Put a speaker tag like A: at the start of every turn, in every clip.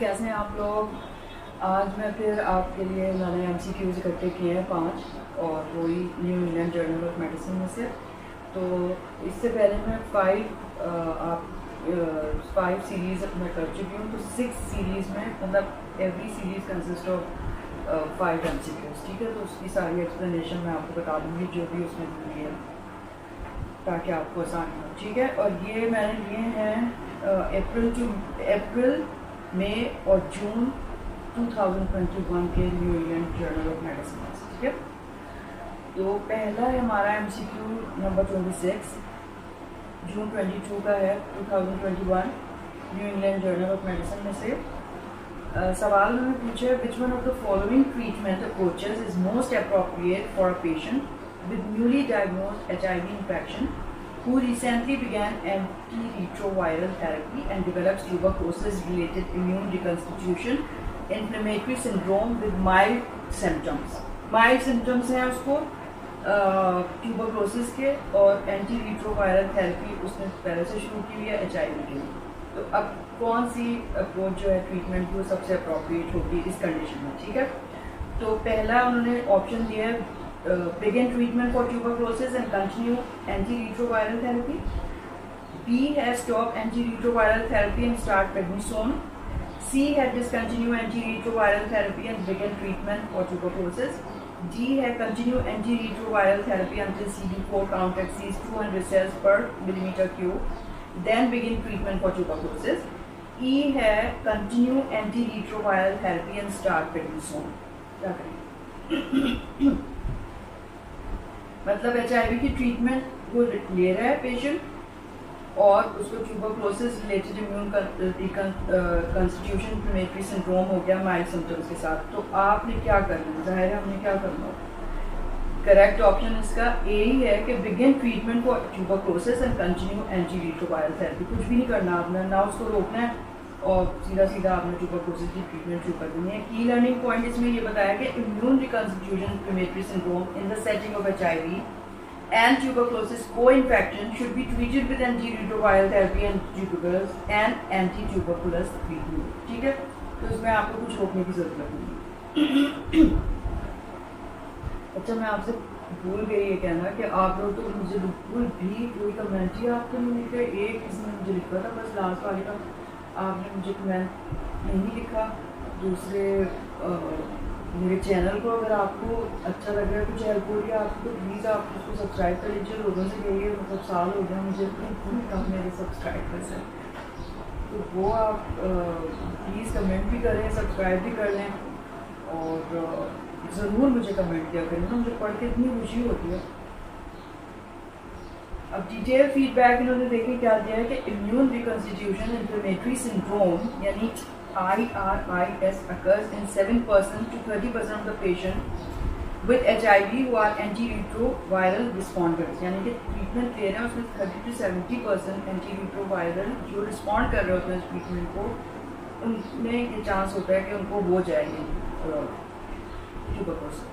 A: कैसे हैं आप लोग। आज मैं फिर आपके लिए मैंने MCQs इकट्ठे किए हैं 5 और वही new England Journal of medicine में से। तो इससे पहले मैं 5 सीरीज़ मैं कर चुकी हूँ। तो 6 सीरीज़ में मतलब every series consist of 5 MCQs, ठीक है। तो उसकी सारी एक्सप्लेनेशन मैं आपको बता दूँगी जो भी उसमें दी है, ताकि आपको आसानी हो, ठीक है। और ये मैंने लिए हैं अप्रैल, मई और जून 2021 के new England Journal of medicine, ठीक है। तो पहला है हमारा MCQ नंबर 26, जून 22 का है 2021 new England Journal of medicine में से। सवाल उन्होंने पूछा, which one of the following treatment approaches is most appropriate for a patient with newly diagnosed HIV infection who recently began antiretroviral therapy and develops tuberculosis-related immune reconstitution, inflammatory syndrome with mild symptoms. Mild symptoms हैं उसको tuberculosis के, और antiretroviral therapy उसने पहले से शुरू की हुई है HIV के लिए। तो अब कौन सी अप्रोच जो है ट्रीटमेंट वो सबसे अप्रोप्रिएट होगी इस कंडीशन में, ठीक है। तो पहला उन्होंने ऑप्शन दिया है, begin treatment for tuberculosis and continue antiretroviral therapy. B has stopped antiretroviral therapy and start prednisone. C had discontinue antiretroviral therapy and begin treatment for tuberculosis. D had continue antiretroviral therapy until CD4 count exceeds 200 cells per millimeter cube, then begin treatment for tuberculosis. E had continue antiretroviral therapy and start prednisone. क्या करें? मतलब HIV की treatment वो ले रहा है patient और उसको tuberculosis related immune constitution inflammatory syndrome हो गया माइल्ड सिम्टम्स के साथ। तो आपने क्या करना है, जाहिर है हमने क्या करना होगा। करेक्ट ऑप्शन इसका ए ही है कि begin treatment for tuberculosis and continue antiretroviral therapy. कुछ भी नहीं करना आपने, ना उसको रोकना है और सीधा सीधा आपने ट्यूबरक्लोसिस की ट्रीटमेंट शुरू कर देनी है। की लर्निंग पॉइंट इसमें ये बताया कि immune reconstitution inflammatory syndrome in the setting of HIV and tuberculosis co-infection should be treated with antiretroviral therapy and anti-tuberculous treatment, ठीक है। तो इसमें आपको कुछ रोकने की जरूरत नहीं। अच्छा, मैं आपसे भूल गई ये कहना कि आप लोग तो मुझे बिल्कुल भी कोई कमेंट ही आपको नहीं लिखा। एक इसमें मुझे लिखा था बस लास्ट वाले का, आपने मुझे कमेंट नहीं लिखा। दूसरे मेरे चैनल को अगर आपको अच्छा लग रहा है, कुछ हेल्प हो रही है आपको, तो प्लीज़ आप उसको सब्सक्राइब कर लीजिए। लोगों से कहिए, मतलब साल हो गया मुझे इतने कम मेरे सब्सक्राइबर्स हैं, तो वो आप प्लीज़ कमेंट भी करें, सब्सक्राइब भी कर लें और ज़रूर मुझे कमेंट किया करें ना, मुझे पढ़ के इतनी खुशी होती है। अब डिटेल फीडबैक इन्होंने देखिए क्या दिया है कि इम्यून रिकंस्टिट्यूशन इन्फ्लेमेटरी सिंड्रोम यानी IRIS occurs in 7% to 30% of the patient with HIV who are antiretroviral responders, यानी कि ट्रीटमेंट ले रहे हैं उसमें 30 to 70% एंटीरिट्रोवायरल जो रिस्पॉन्ड कर रहे होते हैं इस ट्रीटमेंट को, उनमें ये चांस होता है कि उनको हो जाएगी tuberculosis.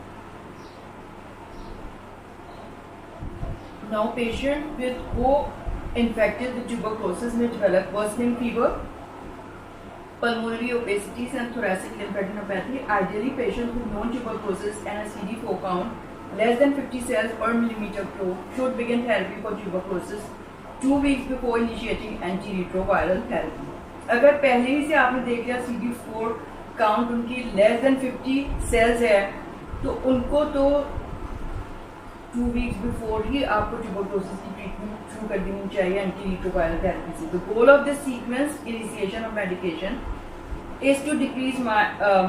A: Now patient with co-infected with tuberculosis may develop worsening fever, pulmonary opacities and thoracic lymphadenopathy. Ideally, patients with known tuberculosis and a CD4 count less than 50 cells per millimeter cube should begin therapy for tuberculosis 2 weeks before initiating antiretroviral therapy. अगर पहले ही से आपने देख लिया CD4 count उनकी less than 50 sales है, तो उनको तो 2 weeks बिफोर ही आपको ट्यूबरक्लोसिस की ट्रीटमेंट शुरू कर देनी चाहिए एंटीरिट्रोवायरल थेरेपी से। The goal of this sequence initiation of medication is to decrease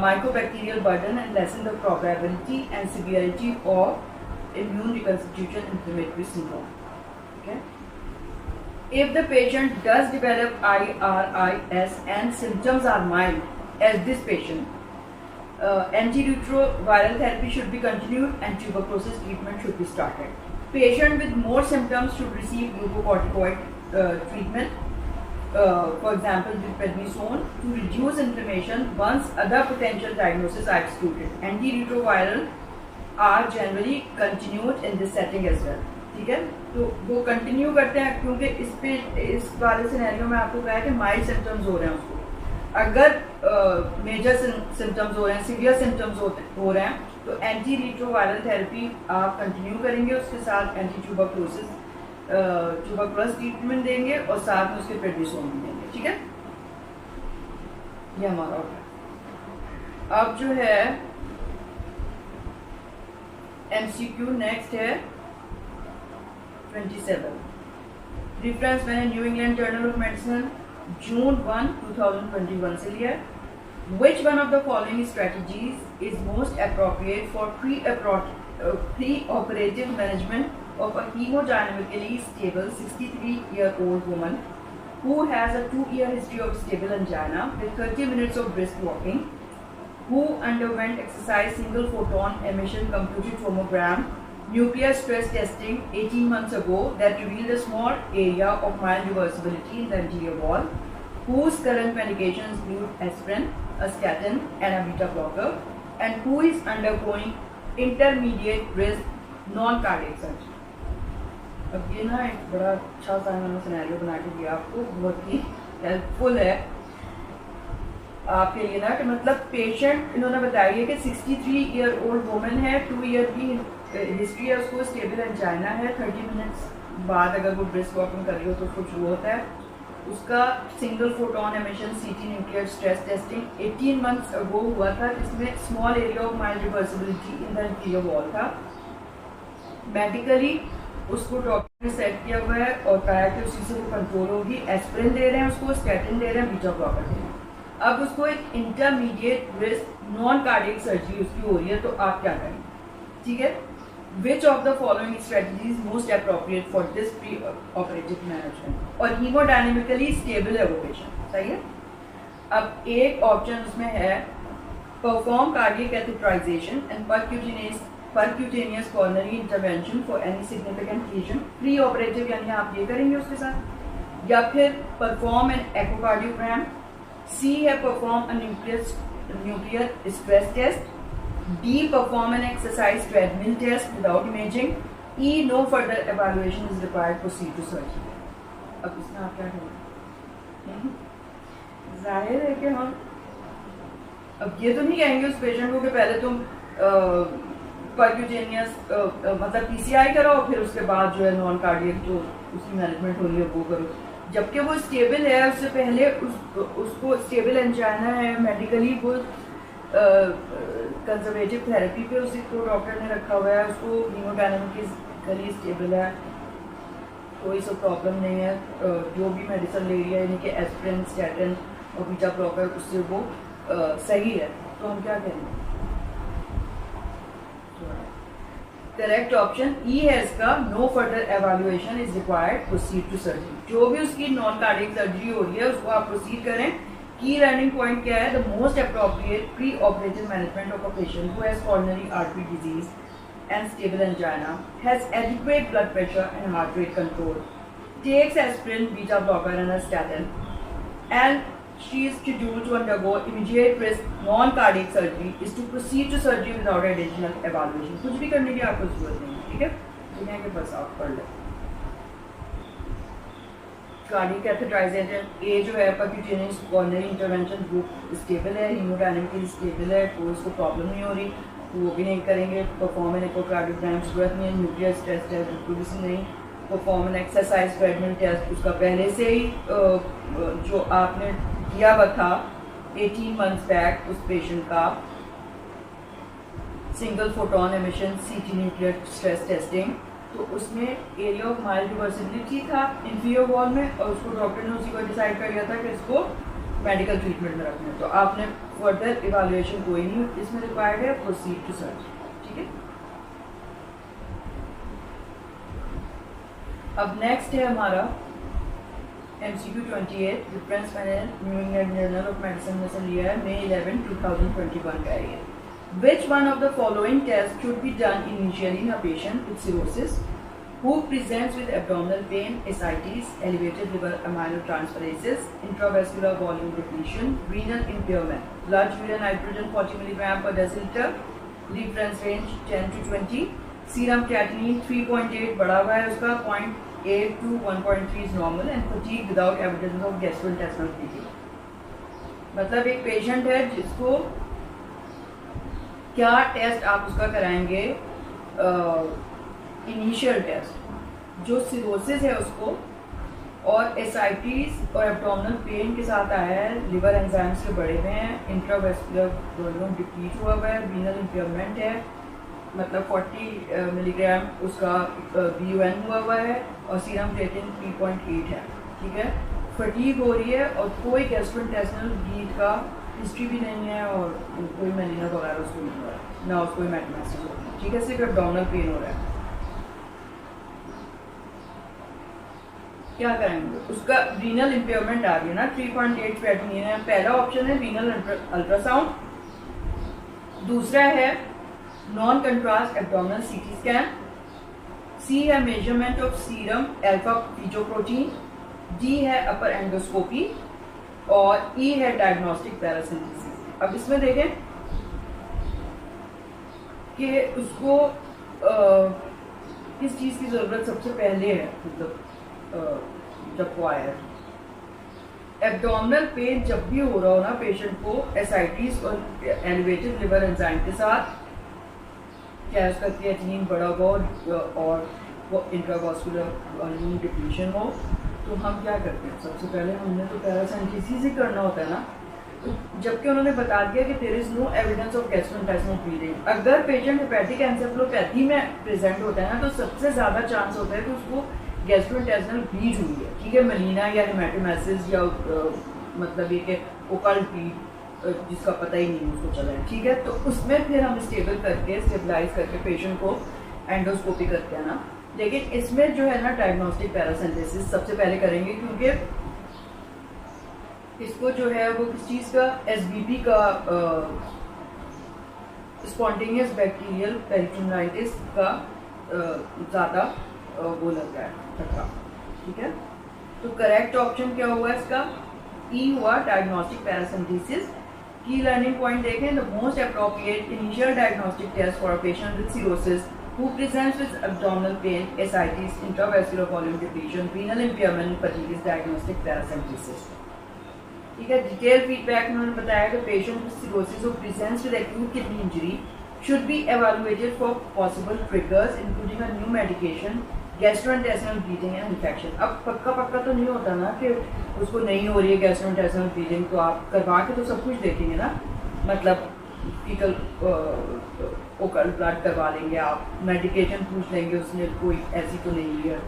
A: mycobacterial burden and lessen the probability and severity of immune reconstitution inflammatory syndrome. Okay? If the patient does develop IRIS and symptoms are mild, as this patient, antiretroviral therapy should be continued and tuberculosis treatment should be started. Patient with more symptoms should receive glucocorticoid treatment, for example with prednisone, to reduce inflammation once other potential diagnoses are excluded. Antiretroviral are generally continued in this setting as well, ठीक है। तो वो continue करते हैं क्योंकि इस वाले scenario में आपको कहा है कि माइल्ड सिम्टम्स हो रहे हैं उसको। अगर मेजर सिम्टम्स हो रहे हैं, सीवियर सिम्टम्स हो रहे हैं, तो एंटी रिट्रोवायरल थेरेपी आप कंटिन्यू करेंगे, उसके साथ एंटी ट्यूबरकुलोसिस ट्रीटमेंट देंगे और साथ में उसके प्रेडिसोन भी देंगे। ठीक है, ये हमारा होगा। अब जो है MCQ नेक्स्ट है 27। रेफरेंस मैंने New England Journal of Medicine June 1, 2021 से लिया है। Which one of the following strategies is most appropriate for pre-operative management of a hemodynamically stable 63-year-old woman who has a 2-year history of stable angina with 30 minutes of brisk walking, who underwent exercise single photon emission computed tomograph nuclear stress testing 18 months ago that revealed a small area of mild reversibility in the anterior wall, whose current medications include aspirin, a statin and a beta blocker, and who is undergoing intermediate risk non-cardiac surgery। अब ये ना एक बड़ा अच्छा सा मैंने scenario बना के दिया आपको, बहुत ही हेल्पफुल है आपके लिए ना, कि मतलब पेशेंट इन्होंने बताया है कि 63-year-old वुमेन है, 2 ईयर की हिस्ट्री है, उसको स्टेबल एंजाइना है, 30 मिनट्स बाद अगर वो ब्रिस्क वॉकिंग कर रही हो तो कुछ वो होता है, उसका single photon emission CT nuclear stress testing 18 months ago हुआ था, जिसमें small area of mild reversibility in the anterior wall था। मेडिकली उसको डॉक्टर ने सेट किया हुआ है और कहा कि उसी से वो कंट्रोल होगी। एस्पिरिन दे रहे हैं उसको, स्टैटिन दे रहे हैं, बीटा ब्लॉकर दे रहे हैं। अब उसको एक intermediate risk non cardiac surgery उसकी हो रही है, तो आप क्या करेंगे? ठीक है, Which of the following strategies is most appropriate for this pre-operative management? और हीमोडायनेमिकली स्टेबल है वो पेशेंट, सही है। अब एक ऑप्शन उसमें है perform cardiac catheterization and percutaneous coronary intervention for any significant lesion, pre operative यानी आप ये करेंगे उसके साथ, या फिर परफॉर्म एन एकोकार्डियोग्राम, सी है perform a nuclear stress test, D. Perform an exercise treadmill test without imaging. E. No further evaluation is required. Proceed to surgery. अब इसमें आप क्या करेंगे? जाहिर है कि हम अब ये तो नहीं कहेंगे उस पेशेंट को कि पहले तुम परक्यूटेनियस मतलब PCI कराओ, फिर उसके बाद जो है नॉन कार्डियक जो उसकी मैनेजमेंट हो रही है वो करो, जबकि वो स्टेबल है। उससे पहले उसको स्टेबल एंजाइना है, मेडिकली वो कंजर्वेटिव थेरेपी पे उसको डॉक्टर ने रखा हुआ है, उसको हीमोडायनेमिकली स्टेबल है, कोई सब प्रॉब्लम नहीं है, जो भी मेडिसिन ले रही है यानी कि एस्पिरिन, स्टैटिन और बीटा ब्लॉकर, उससे वो सही है। तो हम क्या करेंगे? करेक्ट ऑप्शन ई है इसका, no further evaluation is required, proceed to surgery. जो भी उसकी नॉन कार्डियक सर्जरी हो रही है उसको आप प्रोसीड करें। की रनिंग पॉइंट क्या है? The most appropriate pre operative management of a patient who has coronary artery disease and stable angina, has adequate blood pressure and heart rate control, takes aspirin, beta blocker and a statin, and she is scheduled to undergo immediate risk non-cardiac surgery, is to proceed to surgery without additional evaluation। कुछ भी करने की आपको जरूरत नहीं है, ठीक है, दुनिया के बस आप पढ़ लें। कार्डियक कैथेटराइजेशन, ए जो है percutaneous coronary intervention group stable है, हीमोडायनेमिकली स्टेबल है, कोई उसको प्रॉब्लम नहीं हो रही, वो भी नहीं करेंगे। परफॉर्म एन इकोकार्डियोग्राम जरूरत नहीं है, न्यूक्लियर स्ट्रेस टेस्ट बिल्कुल भी नहीं, perform an exercise treadmill test उसका पहले से ही जो आपने किया हुआ था 18 मंथ्स बैक उस पेशेंट का, single photon emission CT nuclear stress testing, तो उसमें एरिया ऑफ माइल्ड रिवर्सिबिलिटी था इंफीरियर वॉल में, और उसको डॉक्टर ने उसी को डिसाइड कर लिया था कि इसको मेडिकल ट्रीटमेंट में रखना है। तो आपने फर्दर इवैल्यूएशन कोई नहीं इसमें रिक्वायर्ड है, प्रोसीड टू सर्जरी, ठीक है। अब नेक्स्ट है हमारा MCQ 28, रेफरेंस मैंने New England Journal of medicine में से लिया है, May 11, 2021 का है। Which one of the following tests should be done initially in a patient with cirrhosis who presents with abdominal pain, ascites, elevated liver aminotransferases, intravascular volume depletion, renal impairment, blood urea nitrogen 40 mg per deciliter, reference range 10 to 20, serum creatinine 3.8 बढ़ा हुआ है उसका, 0.8 to 1.3 is normal, and fatigue without evidence of gastrointestinal bleeding। मतलब एक patient है जिसको क्या test आप उसका कराएंगे, इनिशियल टेस्ट जो सिरोसिस है उसको, और एसाइटिस और एब्डोमिनल पेन के साथ आया है, लिवर एंजाइम्स के बढ़े हुए हैं, इंट्रावेस्कुलर वॉल्यूम डिप्लीट हुआ हुआ है, रीनल इम्पेयरमेंट है, मतलब 40 मिलीग्राम उसका BUN हुआ हुआ है, और सीरम क्रिएटिन 3.8 है, ठीक है। फटीग हो रही है और कोई गैस्ट्रोइंटेस्टिनल ब्लीड का हिस्ट्री भी नहीं है, और कोई मेलिना वगैरह उसको नहीं हो रहा है, ना उसको मेटास्टेसिस हो रहा है, ठीक है, सिर्फ एब्डोमिनल पेन हो रहा है। क्या करेंगे, उसका रीनल इम्पेयरमेंट आ रही है ना, 3.8 क्रिएटिनिन है। पहला ऑप्शन है रीनल अल्ट्रासाउंड, दूसरा है non contrast abdominal CT scan, C है measurement of serum alpha fetoprotein, D है अपर एंडोस्कोपी, और ई है डायग्नोस्टिक पैरासिंथेसिस। अब इसमें देखें कि उसको किस चीज़ की ज़रूरत सबसे पहले है, मतलब जब वो आया है। एब्डोमिनल पेन जब भी हो रहा हो ना पेशेंट को, एसाइटिस और एलिवेटेड लिवर एंजाइम के साथ, क्या उसका क्रिएटिनिन बढ़ा हुआ और वो इंट्रावास्कुलर वॉल्यूम डिप्लीशन हो, तो हम क्या करते हैं, सबसे पहले हमने तो पैरासिंथेसिस ही करना होता है ना। जबकि उन्होंने बता दिया कि there is no evidence of gastrointestinal bleeding. अगर पेशेंट हेपेटिक एन्सेफेलोपैथी में प्रेजेंट होता है ना, तो सबसे ज़्यादा चांस होता है कि उसको गैस्ट्रोइंटेस्टिनल ब्लीड हुई है, ठीक है, मलीना या हेमेटोमेसिस या मतलब ये कि ओकल्ट ब्लीड जिसका पता ही नहीं उसको चला है, ठीक है। तो उसमें फिर हम स्टेबलाइज करके पेशेंट को एंडोस्कोपी करते हैं ना। लेकिन इसमें जो है ना डायग्नोस्टिक पैरासिंथेसिस सबसे पहले करेंगे, क्योंकि इसको जो है वो किस चीज़ का, SBP का स्पॉन्टेनियस बैक्टीरियल पेरिटोनाइटिस का ज़्यादा वो लगता है खतरा, ठीक है। तो करेक्ट ऑप्शन क्या हुआ इसका, ई हुआ डायग्नोस्टिक पैरासिंथेसिस। की लर्निंग पॉइंट देखें, the most appropriate initial diagnostic test for a patient with cirrhosis who presents with abdominal pain, ascites, intravascular volume depletion, renal impairment, fatigue is diagnostic paracentesis। ठीक है, detail feedback में उन्होंने बताया कि patient with cirrhosis who presents with acute kidney injury should be evaluated for possible triggers including a new medication, gastrointestinal bleeding and infection। अब पक्का तो नहीं होता ना कि उसको नहीं हो रही है gastrointestinal bleeding, तो आप करवा के तो सब कुछ देखेंगे ना, मतलब फीकल ओकल ब्लड करवा लेंगे, आप मेडिकेशन पूछ लेंगे उसने कोई ऐसी तो नहीं है,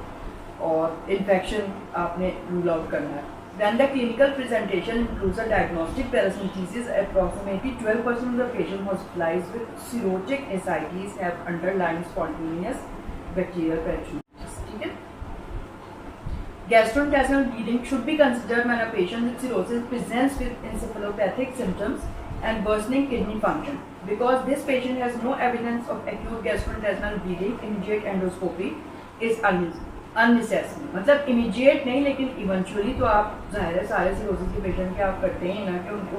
A: और इन्फेक्शन आपने रूल आउट करना है। Then the clinical presentation includes a diagnostic paracentesis. Approximately 12% of the patient hospitalized with cirrhotic ascites have underlying spontaneous bacterial peritonitis। ठीक है, gastrointestinal bleeding should be considered when a patient with cirrhosis presents with encephalopathic symptoms and worsening kidney function. Because this patient has no evidence of acute gastrointestinal bleeding, immediate endoscopy is unnecessary। मतलब immediate नहीं, लेकिन eventually तो आप जाहिर है सारे cirrhosis के patient के आप करते हैं ना कि उनको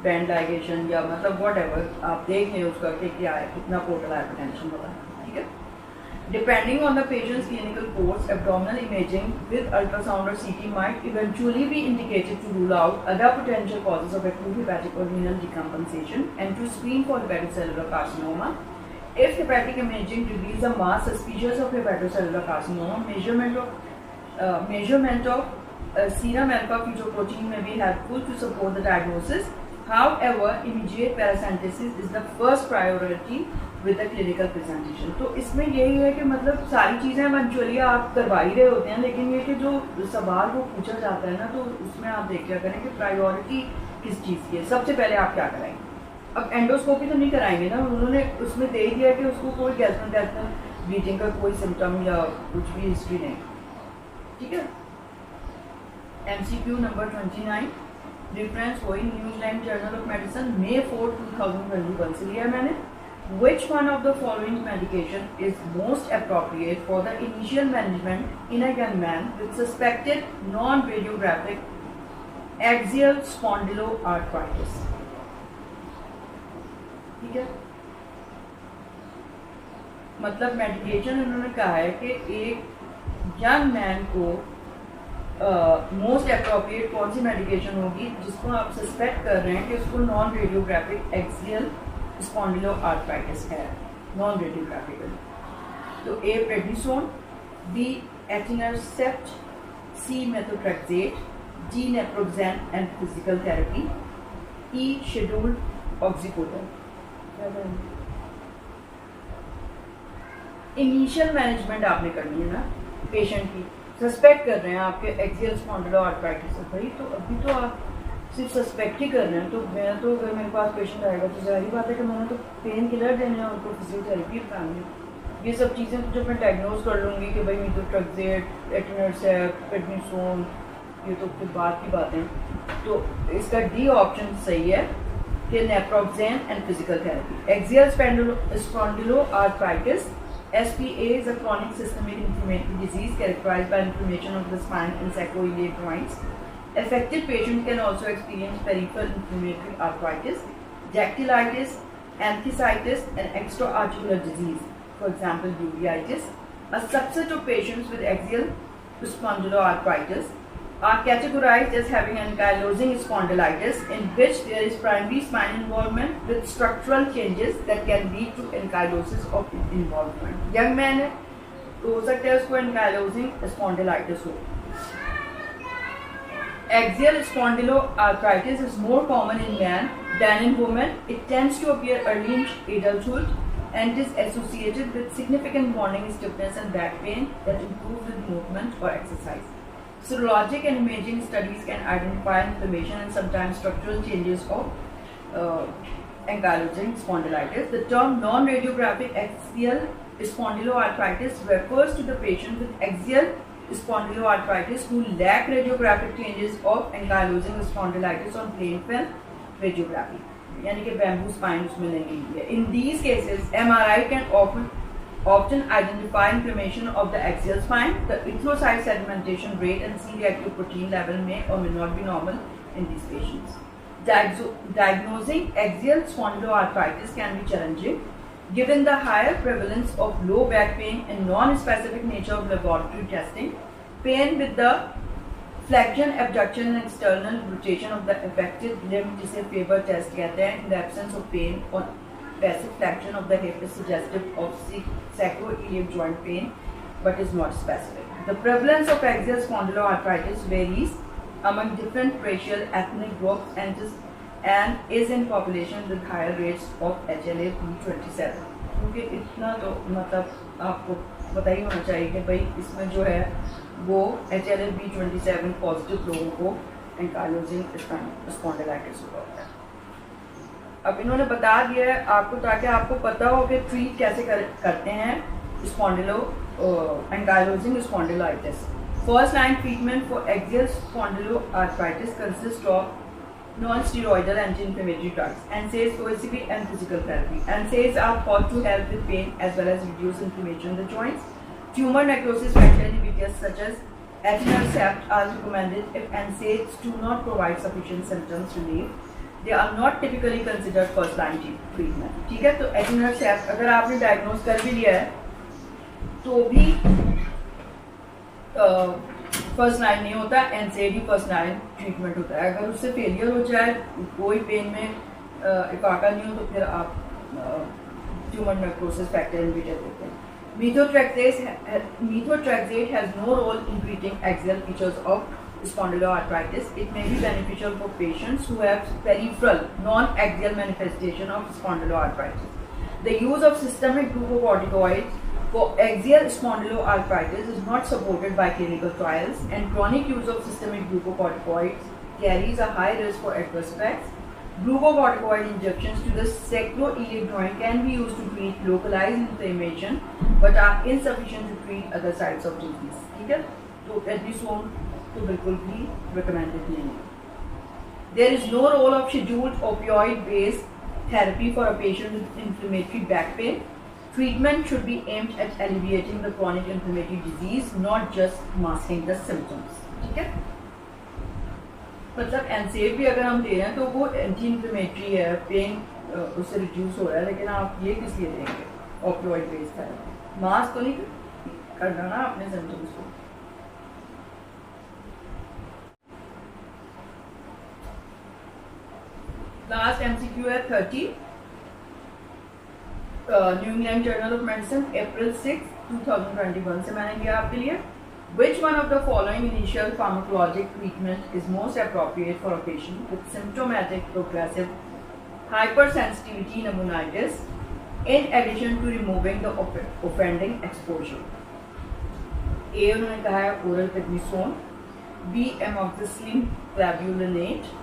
A: बैंड लाइगेशन या मतलब वॉट एवर आप देख लें उसका कि क्या है, कितना पोर्टल हाइपरटेंशन होता है, ठीक है। Depending on the patient's clinical course, abdominal imaging with ultrasound or CT might eventually be indicated to rule out other potential causes of acute hepatic or renal decompensation and to screen for hepatocellular carcinoma. If hepatic imaging reveals a mass suspicious of hepatocellular carcinoma, measurement of serum alpha fetoprotein may be helpful to support the diagnosis. However, immediate paracentesis is the first priority with the clinical presentation। तो इसमें यही है कि मतलब सारी चीज़ें eventually आप करवा ही रहे होते हैं, लेकिन ये कि जो सवाल वो पूछा जाता है ना, तो उसमें आप देखा करें कि प्रायोरिटी किस चीज़ की है, सबसे पहले आप क्या कराएंगे। अब एंडोस्कोपी तो नहीं कराएंगे ना, उन्होंने उसमें दे दिया कि उसको कोई गैस्ट्रोइंटेस्टिनल ब्लीडिंग का कोई सिम्टम या कुछ भी हिस्ट्री नहीं, ठीक है। MCQ नंबर 29 रेफरेंस वही New Zealand journal of medicine May 4, 2021 से लिया है मैंने। Which one of the following medication is most appropriate for the initial management in a young man with suspected non-radiographic axial spondyloarthritis? ठीक है, मतलब मेडिकेशन उन्होंने कहा है कि एक यंग मैन को मोस्ट अप्रोप्रिएट कौन सी मेडिकेशन होगी जिसको आप सस्पेक्ट कर रहे हैं कि उसको नॉन रेडियोग्राफिक एक्सियल स्पॉन्डिलोआर्थराइटिस है, नॉन रेडियोग्राफिकल। तो A prednisone, B etanercept, C methotrexate, D naproxen and physical therapy, E scheduled oxycodone. Initial management आपने करनी है ना पेशेंट की, सस्पेक्ट कर रहे हैं आपके एक्सियल स्पॉन्डिलोआर्थराइटिस है भाई, तो अभी तो आप सिर्फ सस्पेक्ट ही कर रहे हैं। तो मैं तो अगर मेरे पास पेशेंट आएगा तो जाहिर बात है कि मैंने तो पेन किलर देने हैं, उनको फिजियोथेरेपी बतानी है। ये सब चीज़ें तो जब मैं डायग्नोज कर लूँगी कि भाई मेथोट्रेक्सेट, एटिनरसेप्ट, प्रेडनिसोन, ये तो फिर बात की बातें। तो इसका डी ऑप्शन सही है कि naproxen and physical therapy. Axial spondyloarthritis SPA is a chronic systemic inflammatory disease characterized by inflammation of the spine and sacroiliac joints. Affected patient can also experience peripheral inflammatory arthritis, dactylitis, enthesitis, and extra-articular disease, for example, uveitis. A subset of patients with axial spondyloarthritis are categorized as having ankylosing spondylitis, in which there is primary spine involvement with structural changes that can lead to ankylosis of involvement. Young man है तो हो सकता है उसको ankylosing spondylitis हो। Axial spondyloarthritis is more common in man than in women. It tends to appear early in adulthood and is associated with significant morning stiffness and back pain that improves with movement or exercise. Serologic and imaging studies can identify inflammation and sometimes structural changes of ankylosing spondylitis. The term non-radiographic axial spondyloarthritis refers to the patient with axial spondyloarthritis who lack radiographic changes of ankylosing spondylitis on plain film radiography, यानी कि bamboo spine उसमें नहीं है। In these cases, MRI can often identify inflammation of the axial spine. The erythrocyte sedimentation rate and C-reactive protein level may or may not be normal in these patients. Diagnosing axial spondyloarthritis can be challenging given the higher prevalence of low back pain and non-specific nature of laboratory testing. Pain with the flexion, abduction and external rotation of the affected limb, जिसे Faber test कहते हैं, in the absence of pain or passive flexion of the hip is suggestive of sacroiliac joint pain but is not specific. The prevalence of axial spondyloarthritis varies among different racial ethnic groups and is in population with higher rates of HLA-B27. क्योंकि इतना तो मतलब आपको पता ही होना चाहिए कि भाई इसमें जो है वो HLA-B27 पॉजिटिव लोगों को एंकाइलोजिंग स्पॉन्डिलाइटिस होता है। अब इन्होंने बता दिया है आपको ताकि आपको पता हो कि ट्रीट कैसे करते हैं ankylosing spondylitis. First line treatment for axial spondyloarthritis consist of non-steroidal anti-inflammatory drugs, NSAIDs, OACP, and physical therapy. NSAIDs are thought to help with pain as well as reduce inflammation in the joints. Tumor necrosis factor inhibitors such as etanercept are recommended if NSAIDs do not provide sufficient symptoms relief. They are not typically considered first line treatment. ठीक है, तो etanercept अगर आपने diagnose कर भी लिया है तो भी फर्स्ट लाइन नहीं होता, एनसेड ही फर्स्ट लाइन ट्रीटमेंट होता है। अगर उससे फेलियर हो जाए, कोई पेन में इफाका नहीं हो तो फिर आप ट्यूमर नेक्रोसिस फैक्टर इनहिबिटर देते हैं। Methotrexate has no role in treating axial features of spondyloarthritis. It may be beneficial for patients who have peripheral non-axial manifestation of spondyloarthritis. The use of systemic glucocorticoids for axial spondyloarthritis is not supported by clinical trials, and chronic use of systemic glucocorticoids carries a high risk for adverse effects. Glucocorticoid injections to the sacroiliac joint can be used to treat localized inflammation, but are insufficient to treat other sites of disease. ठीक है, तो prednisone तो बिल्कुल भी recommended नहीं है। There is no role of scheduled opioid-based therapy for a patient with inflammatory back pain. Treatment should be aimed at alleviating the chronic inflammatory disease, not just masking the symptoms. ठीक है, मतलब एनसेड भी अगर हम दे रहे हैं तो वो एंटी इन्फ्लेमेटरी है, पेन उससे रिड्यूस हो रहा है, लेकिन आप ये किस लिए देंगे ऑपियोइड बेस्ड थेरेपी? मास्क तो नहीं करना ना अपने सिम्टम्स को। लास्ट MCQ है 30, new England Journal of medicine April 6, 2021 से मैंने लिया आपके लिए। Which one of the following initial pharmacologic treatment is most appropriate for a patient with symptomatic progressive hypersensitivity pneumonitis in addition to removing the offending exposure? A उन्होंने कहा है oral prednisone, B amoxicillin clavulanate,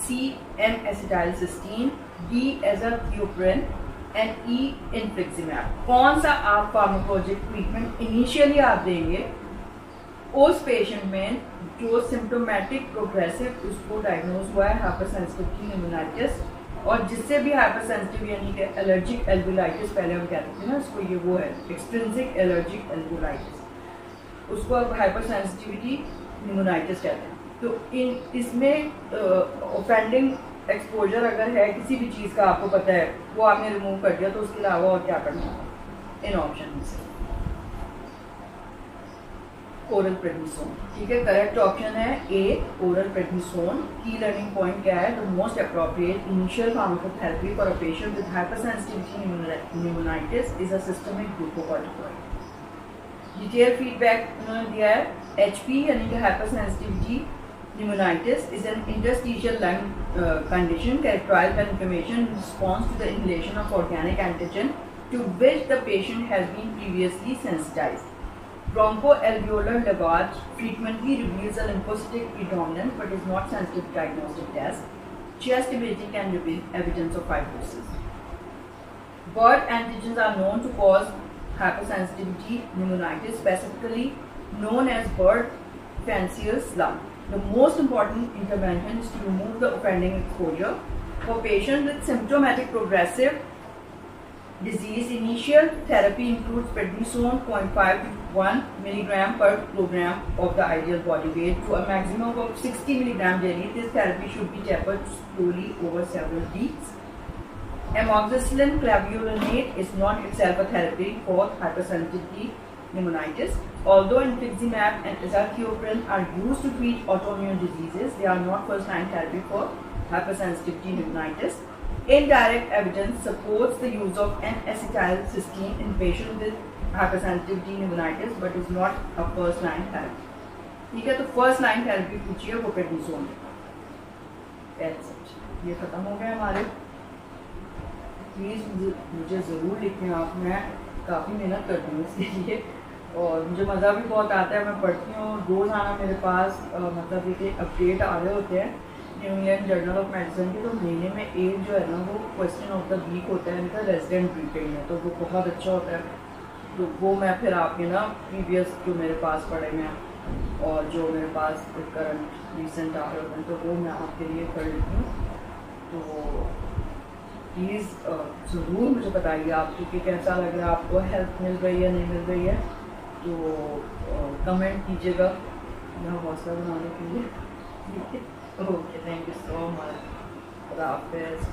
A: C N-acetylcysteine, D azathioprine and E infliximab। कौन सा आप pharmacologic treatment initially आप देंगे उस patient में जो सिम्टोमेटिक प्रोग्रेसिव उसको डायग्नोज हुआ है हाइपरसेंसिटिविटी न्यूमोनाइटिस, और जिससे भी हाइपरसेंसिटिव यानी कि एलर्जिक एल्वुलाइटिस पहले हम कहते थे ना उसको, ये वो है एक्सट्रिंसिक एलर्जिक एल्वुलाइटिस, उसको अब हाइपरसेंसिटिविटी न्यूमोनाइटिस कहते हैं। तो इसमें ऑफेंडिंग एक्सपोजर अगर है किसी भी चीज़ का आपको पता है वो आपने रिमूव कर दिया, तो उसके अलावा और क्या करना है इन ऑप्शन में से? ओरल प्रेडनिसोन, ठीक है। करेक्ट ऑप्शन है A oral prednisone. Key learning point क्या है? The most appropriate initial pharmacotherapy for a patient with hypersensitivity pneumonitis is a systemic glucocorticoid. Detail feedback उन्होंने दिया है HP यानी कि hypersensitivity pneumonitis is an interstitial lung condition characterized by inflammation in response to the inhalation of organic antigen to which the patient has been previously sensitized. Bronchoalveolar lavage frequently reveals a lymphocytic predominance but is not sensitive diagnostic test. Chest imaging can reveal evidence of fibrosis. Birth antigens are known to cause hypersensitivity pneumonitis, specifically known as bird fanciers lung. The most important intervention is to remove the offending exposure. For patients with symptomatic progressive disease, initial therapy includes prednisone 0.5 to 1 milligram per kilogram of the ideal body weight to a maximum of 60 milligram daily. This therapy should be tapered slowly over several weeks. Amoxicillin clavulanate is not itself a therapy for hypersensitivity pneumonitis. Although infliximab and azathioprine are used to treat autoimmune diseases, they are not first-line therapy for hypersensitivity pneumonitis. Indirect evidence supports the use of N-acetylcysteine in patients with hypersensitivity pneumonitis, but is not a first-line therapy. ठीक है, तो first-line therapy पूछिए वो prednisone। ये खत्म हो गया हमारे। प्लीज़ मुझे ज़रूर लिखें आप, मैं काफ़ी मेहनत करती हूँ इसके लिए और मुझे मज़ा भी बहुत आता है। मैं पढ़ती हूँ रोज़ाना, मेरे पास मतलब ये अपडेट आ रहे होते हैं new England Journal of medicine के। तो महीने में एक जो है ना वो क्वेश्चन ऑफ द वीक होता है इनका रेजिडेंट ब्रीफिंग में, तो वो बहुत अच्छा होता है। तो वो मैं फिर आपके ना प्रीवियस जो मेरे पास पढ़े हैं और जो मेरे पास करंट रिसेंट आ रहे होते हैं तो वो मैं आपके लिए कर लेती हूँ। तो प्लीज़ ज़रूर मुझे बताइए आपको कि कैसा लग रहा है, आपको हेल्प मिल रही है नहीं मिल रही है, तो कमेंट कीजिएगा मेरा हौसला बनाने के लिए। ठीक है, okay, thank you so much. खुदा हाफिज़।